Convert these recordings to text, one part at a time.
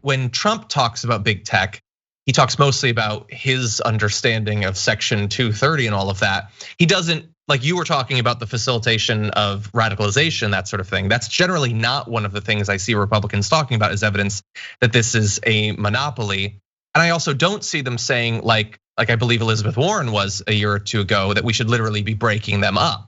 when Trump talks about big tech, he talks mostly about his understanding of Section 230 and all of that. He doesn't, like you were talking about the facilitation of radicalization, that sort of thing. That's generally not one of the things I see Republicans talking about as evidence that this is a monopoly. And I also don't see them saying, like I believe Elizabeth Warren was a year or two ago, that we should literally be breaking them up.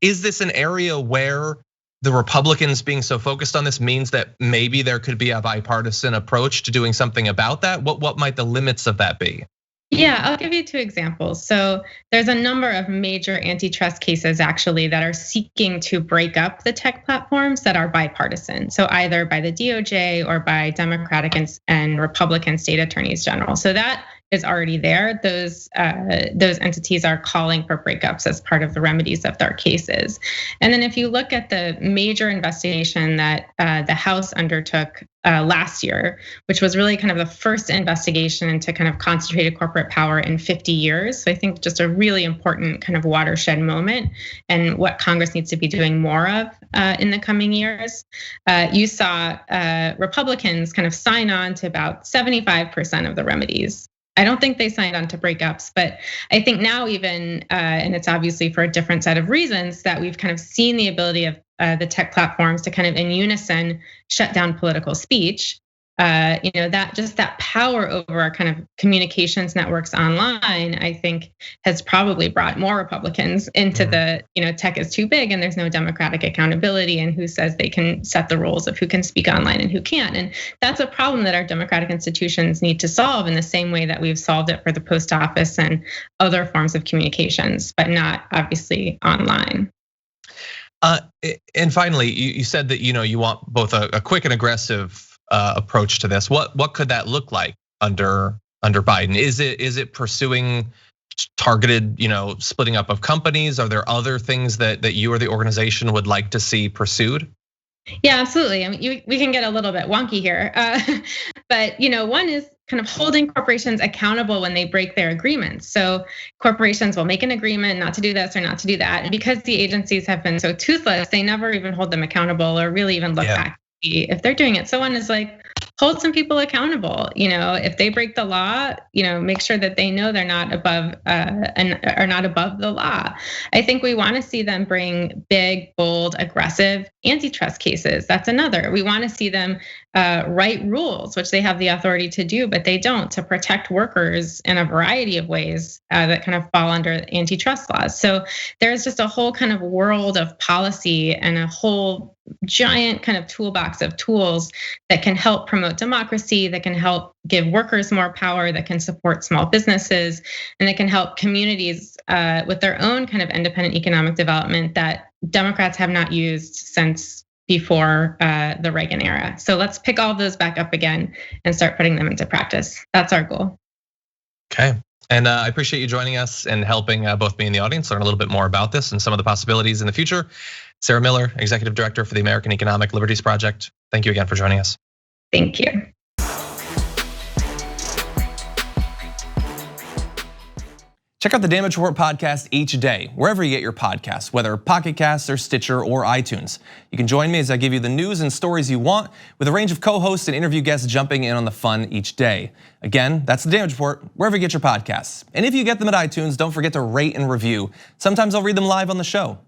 Is this an area where the Republicans being so focused on this means that maybe there could be a bipartisan approach to doing something about that? What might the limits of that be? Yeah, I'll give you 2 examples. So there's a number of major antitrust cases actually that are seeking to break up the tech platforms that are bipartisan. So either by the DOJ or by Democratic and Republican state attorneys general. So that is already there. Those entities are calling for breakups as part of the remedies of their cases. And then if you look at the major investigation that the House undertook last year, which was really kind of the first investigation into kind of concentrated corporate power in 50 years. So I think just a really important kind of watershed moment and what Congress needs to be doing more of in the coming years. You saw Republicans kind of sign on to about 75% of the remedies. I don't think they signed on to breakups, but I think now even, and it's obviously for a different set of reasons, that we've kind of seen the ability of the tech platforms to kind of in unison shut down political speech. That power over our kind of communications networks online, I think has probably brought more Republicans into the, tech is too big and there's no democratic accountability and who says they can set the rules of who can speak online and who can't. And that's a problem that our democratic institutions need to solve in the same way that we've solved it for the post office and other forms of communications, but not obviously online. And finally, you said that you want both a quick and aggressive approach to this. What could that look like under Biden? Is it pursuing targeted, splitting up of companies? Are there other things that you or the organization would like to see pursued? Yeah, absolutely. I mean, we can get a little bit wonky here, but one is kind of holding corporations accountable when they break their agreements. So corporations will make an agreement not to do this or not to do that, and because the agencies have been so toothless, they never even hold them accountable or really even look back if they're doing it. So one is like, hold some people accountable. If they break the law, make sure that they know they're not above and are not above the law. I think we want to see them bring big, bold, aggressive antitrust cases. That's another. We want to see them write rules, which they have the authority to do, but they don't, to protect workers in a variety of ways that kind of fall under antitrust laws. So there's just a whole kind of world of policy and a whole giant kind of toolbox of tools that can help promote democracy, that can help give workers more power, that can support small businesses, and that can help communities with their own kind of independent economic development that Democrats have not used since before the Reagan era. So let's pick all of those back up again and start putting them into practice. That's our goal. Okay. And I appreciate you joining us and helping both me and the audience learn a little bit more about this and some of the possibilities in the future. Sarah Miller, Executive Director for the American Economic Liberties Project. Thank you again for joining us. Thank you. Check out the Damage Report podcast each day, wherever you get your podcasts, whether Pocket Casts or Stitcher or iTunes. You can join me as I give you the news and stories you want, with a range of co-hosts and interview guests jumping in on the fun each day. Again, that's the Damage Report, wherever you get your podcasts. And if you get them at iTunes, don't forget to rate and review. Sometimes I'll read them live on the show.